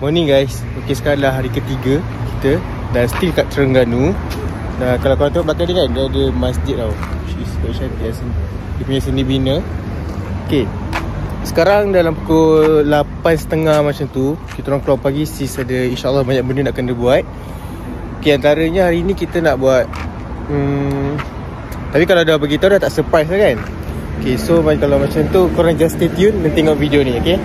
Morning guys. Okay, sekarang dah hari ketiga kita dan still kat Terengganu. Dan kalau korang tengok belakang dia kan, dia ada masjid tau. Which is quite cantik lah. Dia punya seni bina. Okay, sekarang dalam pukul 8.30 macam tu, kita orang keluar pagi. Sis ada insyaAllah banyak benda nak kena buat. Okay, antaranya hari ni kita nak buat tapi kalau dah beritahu dah tak surprise lah kan. Okay, so kalau macam tu korang just stay tune dan tengok video ni, okay?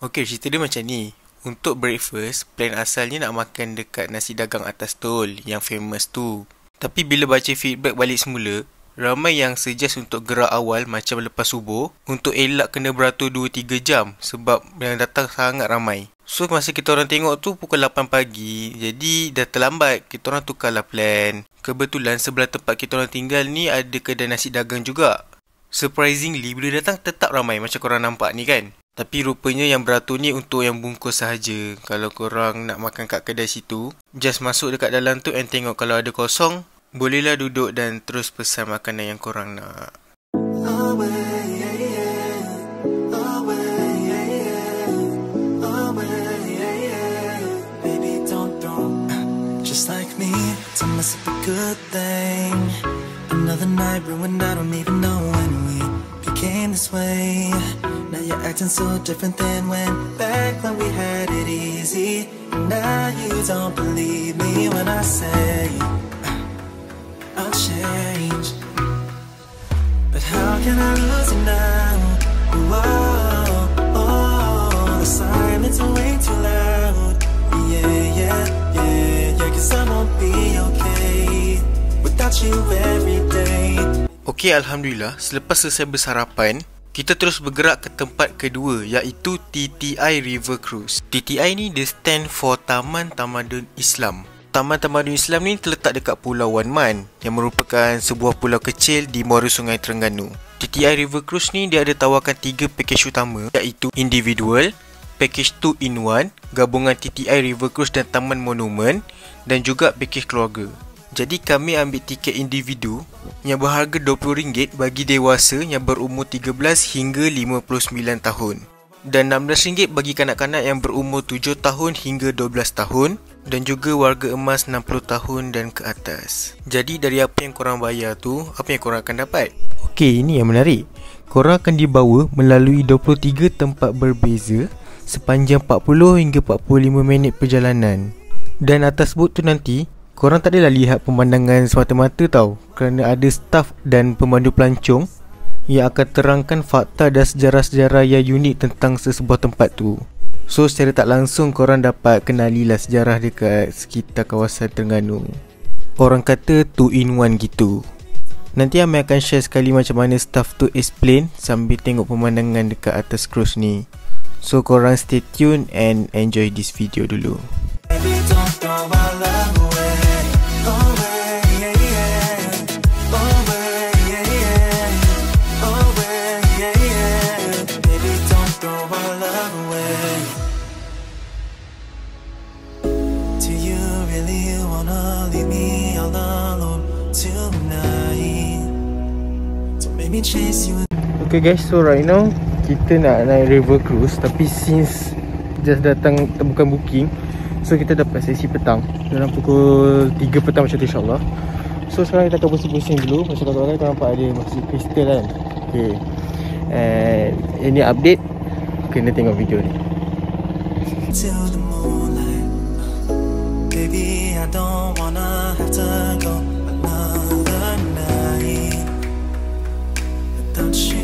Okay, cerita dia macam ni. Untuk breakfast, plan asalnya nak makan dekat nasi dagang atas tol yang famous tu. Tapi bila baca feedback balik semula, ramai yang suggest untuk gerak awal macam lepas subuh untuk elak kena beratur 2-3 jam sebab yang datang sangat ramai. So masa kita orang tengok tu pukul 8 pagi, jadi dah terlambat. Kita orang tukarlah plan. Kebetulan sebelah tempat kita orang tinggal ni ada kedai nasi dagang juga. Surprisingly, bila datang tetap ramai macam korang nampak ni kan. Tapi rupanya yang beratur ni untuk yang bungkus sahaja. Kalau korang nak makan kat kedai situ, just masuk dekat dalam tu and tengok kalau ada kosong, bolehlah duduk dan terus pesan makanan yang korang nak. Just like me, to mess up a good thing. Another night ruined, I don't even know when we became this way. Now you're acting so different than back when we had it easy. Now you don't believe me when I say I'll change. But how can I lose you now? Oh, the silence is way too loud. Yeah, 'cause I won't be okay without you every day. Okay, Alhamdulillah, selepas selesai bersarapan, kita terus bergerak ke tempat kedua, iaitu TTI River Cruise. TTI ni dia stand for Taman Tamadun Islam. Taman Tamadun Islam ni terletak dekat Pulau Wan Man, yang merupakan sebuah pulau kecil di muara Sungai Terengganu. TTI River Cruise ni dia ada tawarkan 3 pakej utama, iaitu individual, pakej 2 in 1, gabungan TTI River Cruise dan Taman Monumen, dan juga pakej keluarga. Jadi kami ambil tiket individu yang berharga RM20 bagi dewasa yang berumur 13 hingga 59 tahun. Dan RM16 bagi kanak-kanak yang berumur 7 tahun hingga 12 tahun. Dan juga warga emas 60 tahun dan ke atas. Jadi dari apa yang korang bayar tu, apa yang korang akan dapat? Okey, ini yang menarik. Korang akan dibawa melalui 23 tempat berbeza sepanjang 40 hingga 45 minit perjalanan. Dan atas bot tu nanti, korang tak adalah lihat pemandangan semata-mata tau, kerana ada staf dan pemandu pelancong yang akan terangkan fakta dan sejarah-sejarah yang unik tentang sesebuah tempat tu. So secara tak langsung korang dapat kenalilah sejarah dekat sekitar kawasan Terengganu. Orang kata 2 in 1 gitu. Nanti Amir akan share sekali macam mana staf tu explain sambil tengok pemandangan dekat atas cruise ni. So korang stay tune and enjoy this video dulu. Okay guys, so right now kita nak naik river cruise, tapi since just datang bukan booking, so kita dapat sesi petang dalam pukul 3 petang macam tu insyaAllah. So sekarang kita akan pusing-pusing dulu. Macam korang nampak ada masjid kristal kan. Okay, and ini update, kena tengok video ni. Baby, I don't wanna have to go another night without you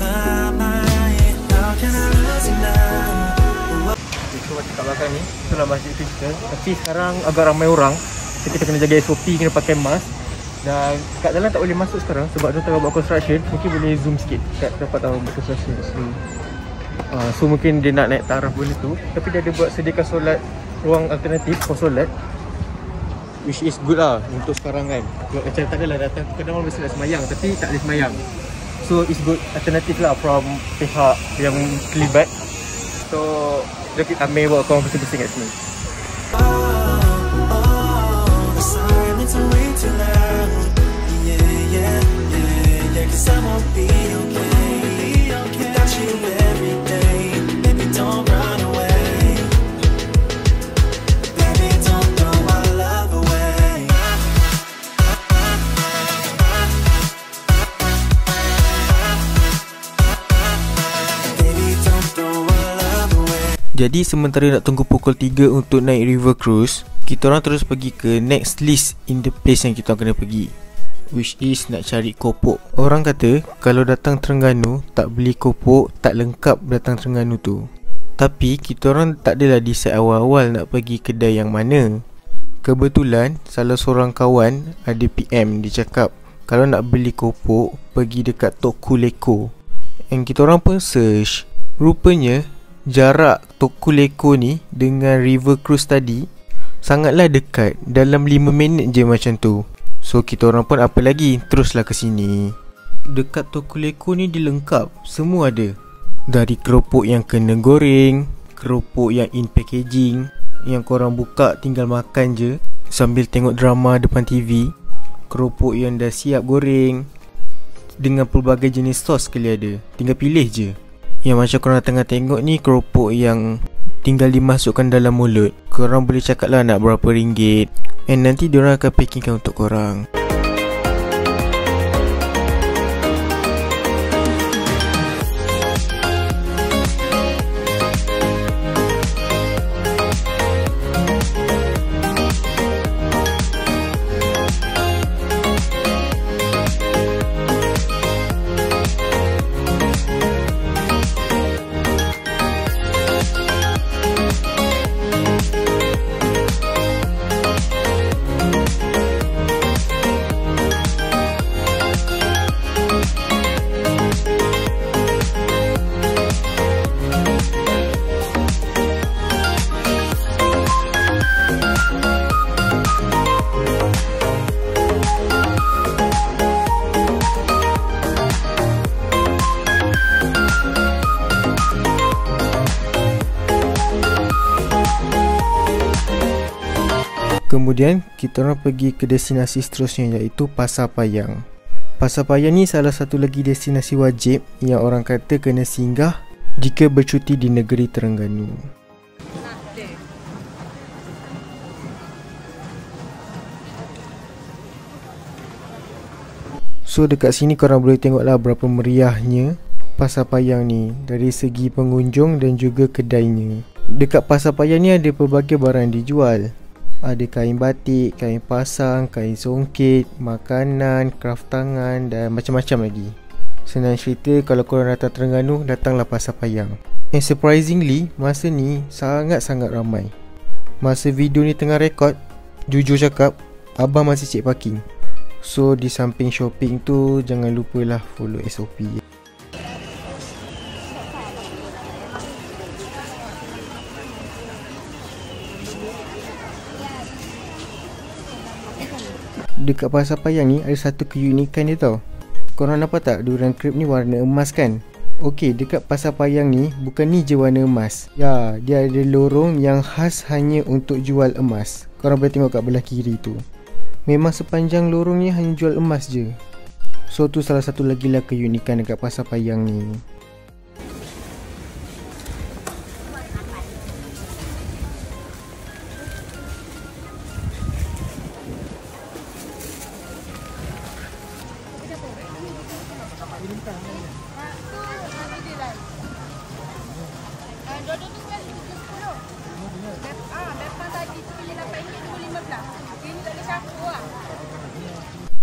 by my side. How can I lose you now? So macam kat belakang ni, itulah masjid kristal. Tapi sekarang agak ramai orang, so kita kena jaga SOP, kena pakai mask. Dan kat dalam tak boleh masuk sekarang sebab dia tengah buat construction. Mungkin boleh zoom sikit kat tempat tengah buat construction. So mungkin dia nak naik taraf benda tu, tapi dia ada buat sediakan solat, ruang alternatif for solat, which is good lah untuk sekarang kan. Macam tak adalah datang kadang orang mesti nak semayang tapi tak boleh semayang. So it's good alternatif lah from pihak yang terlibat. So kita ambil buat korang bersih-bersih kat sini. Don't run away. Jadi sementara nak tunggu pukul 3 untuk naik river cruise, kita orang terus pergi ke next list in the place yang kita kena pergi, which is nak cari kopok. Orang kata kalau datang Terengganu tak beli kopok tak lengkap datang Terengganu tu. Tapi kita orang tak adalah decide awal-awal nak pergi kedai yang mana. Kebetulan salah seorang kawan ada PM, dia cakap kalau nak beli kopok pergi dekat Toko Leko. And kita orang pun search, rupanya jarak Toko Leko ni dengan river cruise tadi sangatlah dekat, dalam 5 minit je macam tu. So kita orang pun apa lagi, teruslah ke sini. Dekat Toko Leko ni dilengkap, semua ada. Dari keropok yang kena goreng, keropok yang in packaging, yang korang buka tinggal makan je sambil tengok drama depan TV, keropok yang dah siap goreng, dengan pelbagai jenis sos sekali ada, tinggal pilih je. Yang macam korang tengah tengok ni keropok yang tinggal dimasukkan dalam mulut. Korang boleh cakap lah nak berapa ringgit, and nanti diorang akan packingkan untuk korang. Kemudian kita orang pergi ke destinasi seterusnya, iaitu Pasar Payang. Pasar Payang ni salah satu lagi destinasi wajib yang orang kata kena singgah jika bercuti di negeri Terengganu. So dekat sini korang boleh tengoklah berapa meriahnya Pasar Payang ni dari segi pengunjung dan juga kedainya. Dekat Pasar Payang ni ada pelbagai barang dijual. Ada kain batik, kain pasang, kain songket, makanan, kraft tangan dan macam-macam lagi. Senang cerita, kalau korang datang Terengganu, datanglah Pasar Payang. And surprisingly, masa ni sangat-sangat ramai. Masa video ni tengah rekod, jujur cakap, abang masih cek parking. So di samping shopping tu, jangan lupalah follow SOP. Dekat Pasar Payang ni ada satu keunikan dia tau. Korang nampak tak durian krep ni warna emas kan? Okey, dekat Pasar Payang ni bukan ni je warna emas. Ya, dia ada lorong yang khas hanya untuk jual emas. Korang boleh tengok kat belah kiri tu. Memang sepanjang lorong ni hanya jual emas je. So tu salah satu lagi lah keunikan dekat Pasar Payang ni.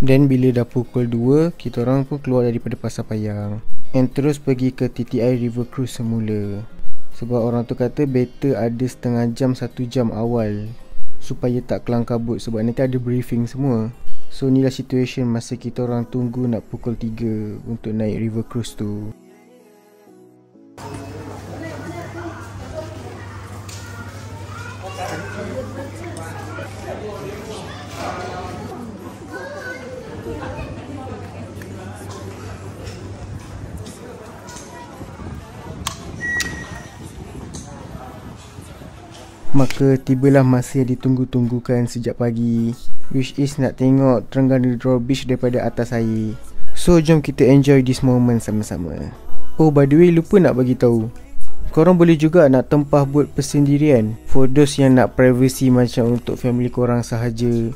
Dan bila dah pukul 2, kita orang pun keluar daripada Pasar Payang and terus pergi ke TTI River Cruise semula. Sebab orang tu kata better ada setengah jam, 1 jam awal supaya tak kelang kabut, sebab nanti ada briefing semua. So inilah situation masa kita orang tunggu nak pukul 3 untuk naik River Cruise tu. Maka tibalah masa yang ditunggu-tunggukan sejak pagi, which is nak tengok Terengganu Drawbridge daripada atas air. So jom kita enjoy this moment sama-sama. Oh by the way, lupa nak bagi tahu, korang boleh juga nak tempah buat persendirian for those yang nak privacy macam untuk family korang sahaja.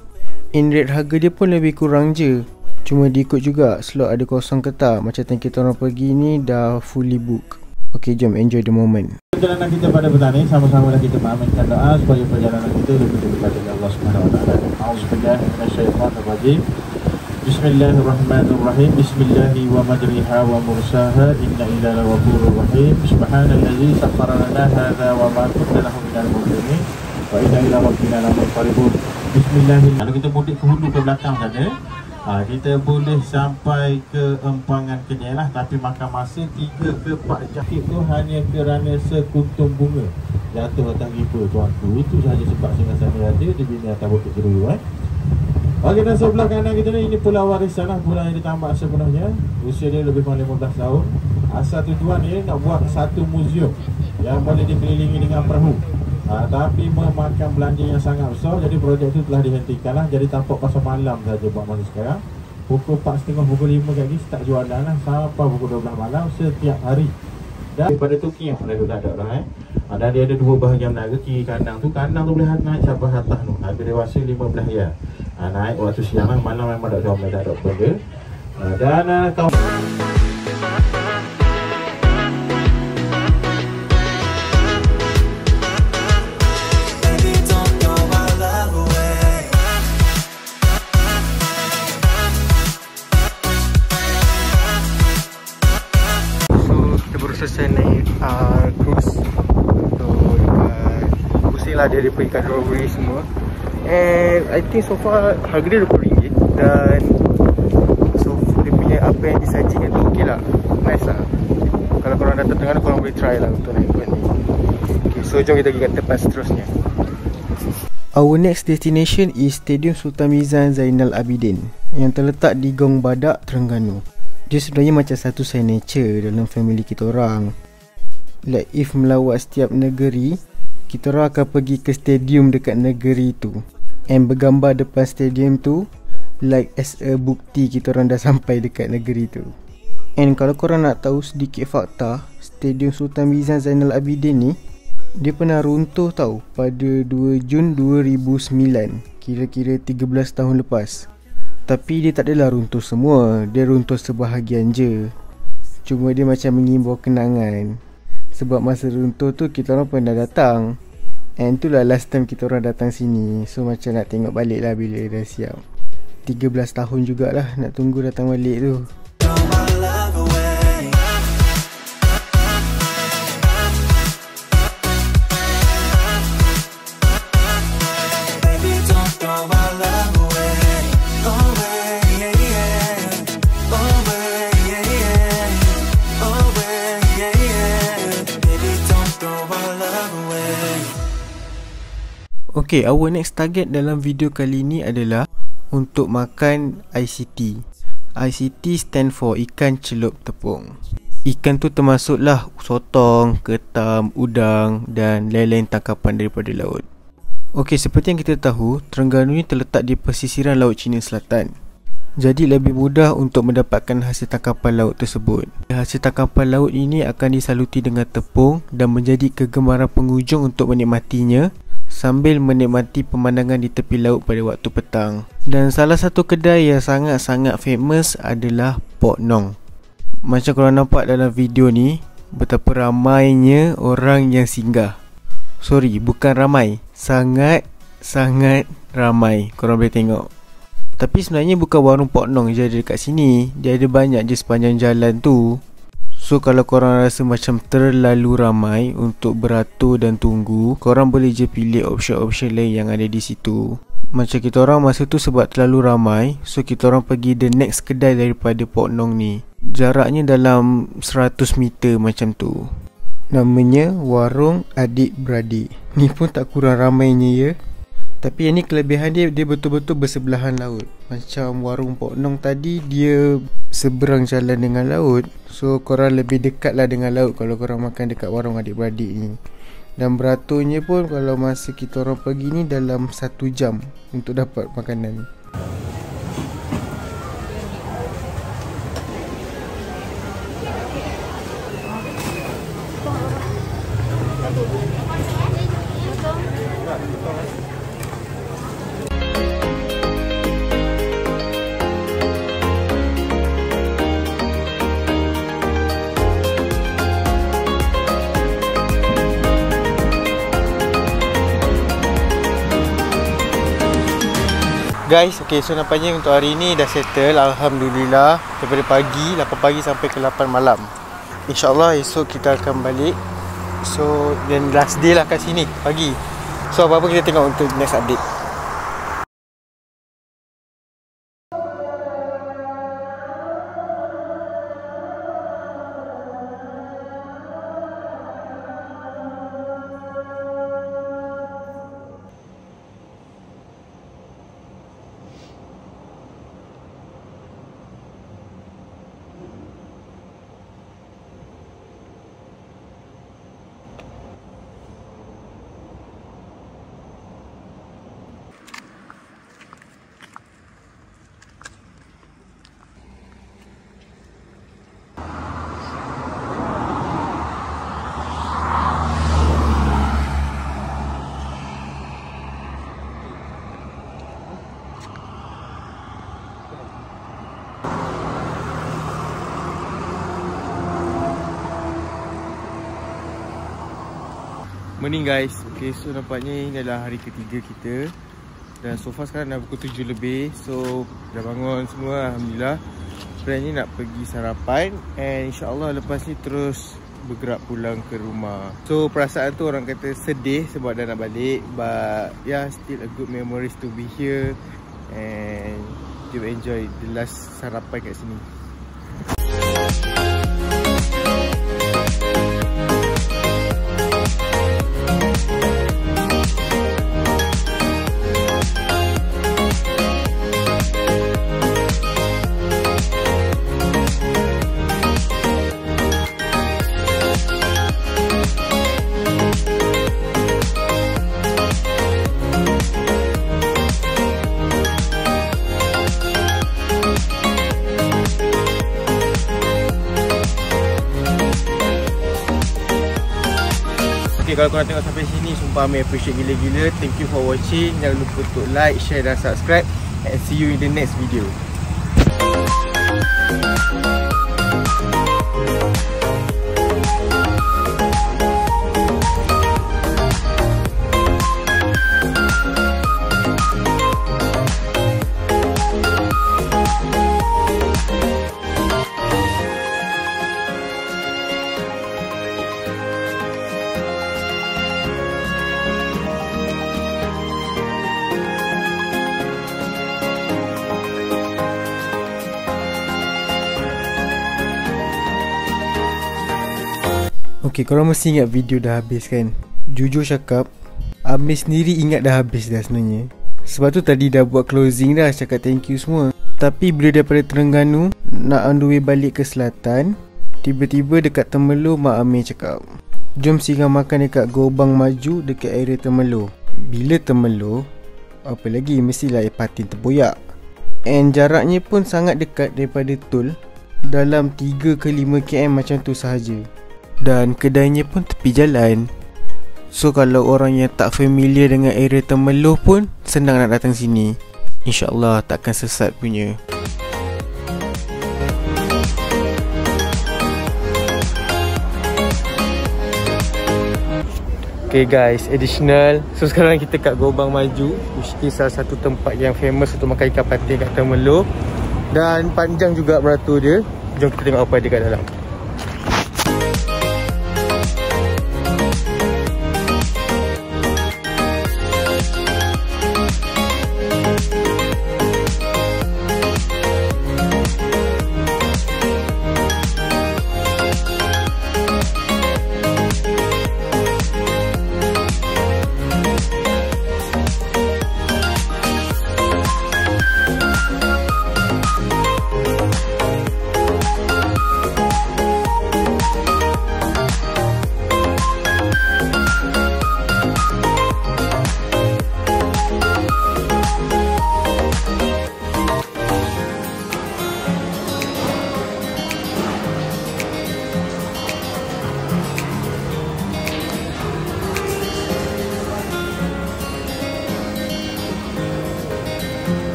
In rate harga dia pun lebih kurang je, cuma diikut juga slot ada kosong ke tak. Macam time kita orang pergi ni dah fully book. Okay, jom enjoy the moment. Perjalanan kita pada petang ini sama-sama kita mengaminkan doa supaya perjalanan kita lebih dekat dengan Allah Subhanahu Wa Taala. Auzubillahi minasyaitonir rajim. Bismillahirrahmanirrahim. Bismillahi wa majriha wa mursaha. Inna ilaha ghafurur rahim. Subhanallazi sakhkhara lana hadza wa ma kunna lahu minal muqrinin wa inna ila rabbina lamunqalibun. Bismillahirrahmanirrahim. Kalau kita mudik ke hulu ke belakang saja, kita boleh sampai ke Empangan Kenyal lah, tapi makan masa 3 ke 4 jam itu hanya kerana sekuntum bunga jatuh atas river tuanku. Itu sahaja sebab singgah-sana ada di bini atas Bukit Jeru. Okey, dan sebelah kanan kita ni, ini Pulau Warisan lah, pulau yang ditambak sepenuhnya. Usia dia lebih kurang 15 tahun. Asal tujuan dia nak buat satu muzium yang boleh dikelilingi dengan perahu. Tapi memakan belanja yang sangat besar, jadi projek itu telah dihentikan lah. Jadi tampak pasal malam saja buat masa sekarang. Pukul 4.30, pukul 5 kali start jualan lah, sampai pukul 12 malam setiap hari. Dan daripada tu kiam mereka tak ada lah. Dan dia ada 2 bahagian menara, kiri kanan tu. Kanan tu boleh naik capai atas tu, harga dewasa 15 ya. Naik waktu siang lah, malam memang tak jauh, tak ada benda. Dan kawan selesai naik cruise untuk pusing lah dia pergi kat Strawberry semua, and I think so far harga dia RM20 dan so dia punya apa yang disajikan tu ok lah, nice lah. Kalau korang datang tengah korang boleh try lah untuk naik boat ni. Okay, so jom kita pergi kat tempat seterusnya. Our next destination is Stadium Sultan Mizan Zainal Abidin yang terletak di Gong Badak, Terengganu. Dia sebenarnya macam satu signature dalam family kita orang. Like if melawat setiap negeri, kita orang akan pergi ke stadium dekat negeri tu and bergambar depan stadium tu, like as a bukti kita orang dah sampai dekat negeri tu. And kalau korang nak tahu sedikit fakta, Stadium Sultan Mizan Zainal Abidin ni dia pernah runtuh tau pada 2 Jun 2009, kira-kira 13 tahun lepas. Tapi dia tak adalah runtuh semua, dia runtuh sebahagian je. Cuma dia macam mengimbau kenangan. Sebab masa runtuh tu kita orang pernah datang, and itulah last time kita orang datang sini. So macam nak tengok balik lah bila dah siap. 13 tahun jugalah nak tunggu datang balik tu. Okay, our next target dalam video kali ni adalah untuk makan ICT. ICT stand for ikan celup tepung. Ikan tu termasuklah sotong, ketam, udang dan lain-lain tangkapan daripada laut. Okay, seperti yang kita tahu, Terengganu ni terletak di pesisiran Laut Cina Selatan. Jadi lebih mudah untuk mendapatkan hasil tangkapan laut tersebut. Hasil tangkapan laut ini akan disaluti dengan tepung dan menjadi kegemaran pengunjung untuk menikmatinya sambil menikmati pemandangan di tepi laut pada waktu petang. Dan salah satu kedai yang sangat-sangat famous adalah Pok Nong. Macam korang nampak dalam video ni, betapa ramainya orang yang singgah. Sorry, bukan ramai, sangat ramai. Korang boleh tengok. Tapi sebenarnya bukan warung Pok Nong je ada dekat sini, dia ada banyak je sepanjang jalan tu. So kalau korang rasa macam terlalu ramai untuk beratur dan tunggu, korang boleh je pilih option-option lain yang ada di situ. Macam kita orang masa tu sebab terlalu ramai, so kita orang pergi the next kedai daripada Pok Nong ni. Jaraknya dalam 100 meter macam tu. Namanya Warung Adik Beradik. Ni pun tak kurang ramainya ya. Tapi yang ni kelebihan dia, dia betul-betul bersebelahan laut. Macam warung Pok Nong tadi, dia seberang jalan dengan laut. So korang lebih dekat lah dengan laut kalau korang makan dekat warung adik-beradik ni. Dan beraturnya pun kalau masa kita orang pergi ni dalam 1 jam untuk dapat makanan. Guys, okay, so nampaknya untuk hari ni dah settle, Alhamdulillah. Daripada pagi, 8 pagi sampai ke 8 malam. InsyaAllah esok kita akan balik. So, dan last day lah kat sini, pagi. So, apa-apa kita tengok untuk next update. Morning guys. Okay, so nampaknya ini adalah hari ketiga kita. Dan so far sekarang dah pukul 7 lebih. So dah bangun semua, Alhamdulillah. Plan ni nak pergi sarapan, and insyaAllah lepas ni terus bergerak pulang ke rumah. So perasaan tu orang kata sedih sebab dah nak balik, but yeah, still a good memories to be here. And to enjoy the last sarapan kat sini. Okay, kalau korang tengok sampai sini, sumpah Amir appreciate gila-gila. Thank you for watching. Jangan lupa untuk like, share dan subscribe. And see you in the next video. Okay, korang mesti ingat video dah habis kan? Jujur cakap, Amir sendiri ingat dah habis dah sebenarnya. Sebab tu tadi dah buat closing dah, cakap thank you semua. Tapi bila daripada Terengganu nak on the way balik ke selatan, tiba-tiba dekat Temerloh mak Amir cakap, jom singgah makan dekat Gobang Maju dekat area Temerloh. Bila Temerloh, apa lagi, mestilah Patin Tempoyak. And jaraknya pun sangat dekat daripada tol, dalam 3 ke 5 km macam tu sahaja. Dan kedainya pun tepi jalan. So kalau orang yang tak familiar dengan area Temerloh pun senang nak datang sini. InsyaAllah takkan sesat punya. Okay guys, additional. So sekarang kita kat Gobang Maju, which is salah satu tempat yang famous untuk makan ikan patin kat Temerloh. Dan panjang juga beratur dia. Jom kita tengok apa ada kat dalam.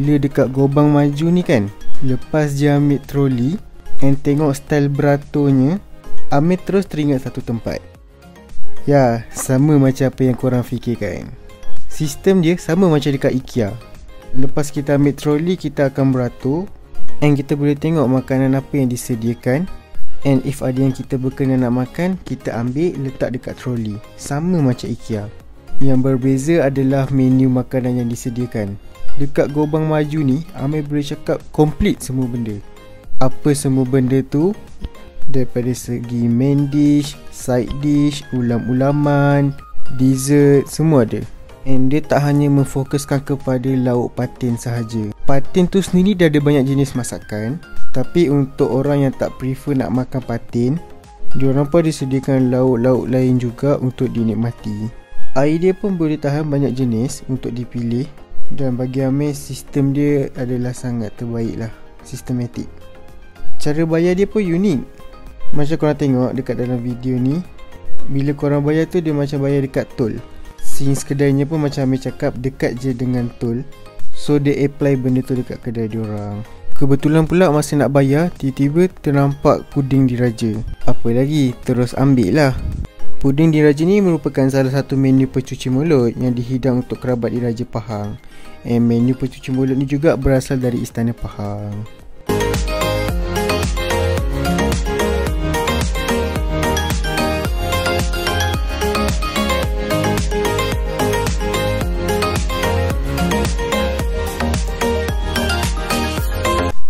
bila dekat Gobang Maju ni kan, lepas dia ambil troli and tengok style beratonya, Amir terus teringat satu tempat. Ya, sama macam apa yang korang fikirkan. Sistem dia sama macam dekat IKEA. Lepas kita ambil troli, kita akan beratur and kita boleh tengok makanan apa yang disediakan. And if ada yang kita berkenan nak makan, kita ambil, letak dekat troli. Sama macam IKEA. Yang berbeza adalah menu makanan yang disediakan. Dekat Gobang Maju ni, Amir boleh cakap komplit semua benda. Apa semua benda tu? Daripada segi main dish, side dish, ulam-ulaman, dessert, semua ada. And dia tak hanya memfokuskan kepada lauk patin sahaja. Patin tu sendiri dah ada banyak jenis masakan. Tapi untuk orang yang tak prefer nak makan patin, diorang pun disediakan lauk-lauk lain juga untuk dinikmati. Air dia pun boleh tahan banyak jenis untuk dipilih. Dan bagi Amir, sistem dia adalah sangat terbaik lah, sistematik. Cara bayar dia pun unik. Macam korang tengok dekat dalam video ni, bila korang bayar tu dia macam bayar dekat tol. Since kedainya pun macam Amir cakap, dekat je dengan tol. So dia apply benda tu dekat kedai diorang. Kebetulan pula masa nak bayar, tiba-tiba ternampak puding diraja. Apa lagi, terus ambil lah. Puding diraja ni merupakan salah satu menu pencuci mulut yang dihidang untuk kerabat diraja Pahang. And menu pencuci mulut ni juga berasal dari Istana Pahang.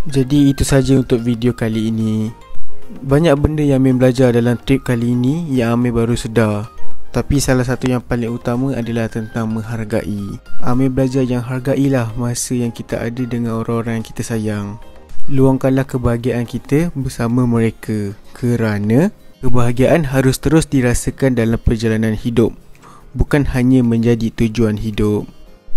Jadi itu saja untuk video kali ini. Banyak benda yang Amir belajar dalam trip kali ini yang Amir baru sedar. Tapi salah satu yang paling utama adalah tentang menghargai. Amir belajar yang hargailah masa yang kita ada dengan orang-orang yang kita sayang. Luangkanlah kebahagiaan kita bersama mereka, kerana kebahagiaan harus terus dirasakan dalam perjalanan hidup, bukan hanya menjadi tujuan hidup.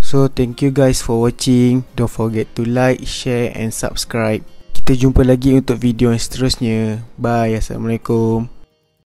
So thank you guys for watching. Don't forget to like, share and subscribe. Kita jumpa lagi untuk video yang seterusnya. Bye. Assalamualaikum.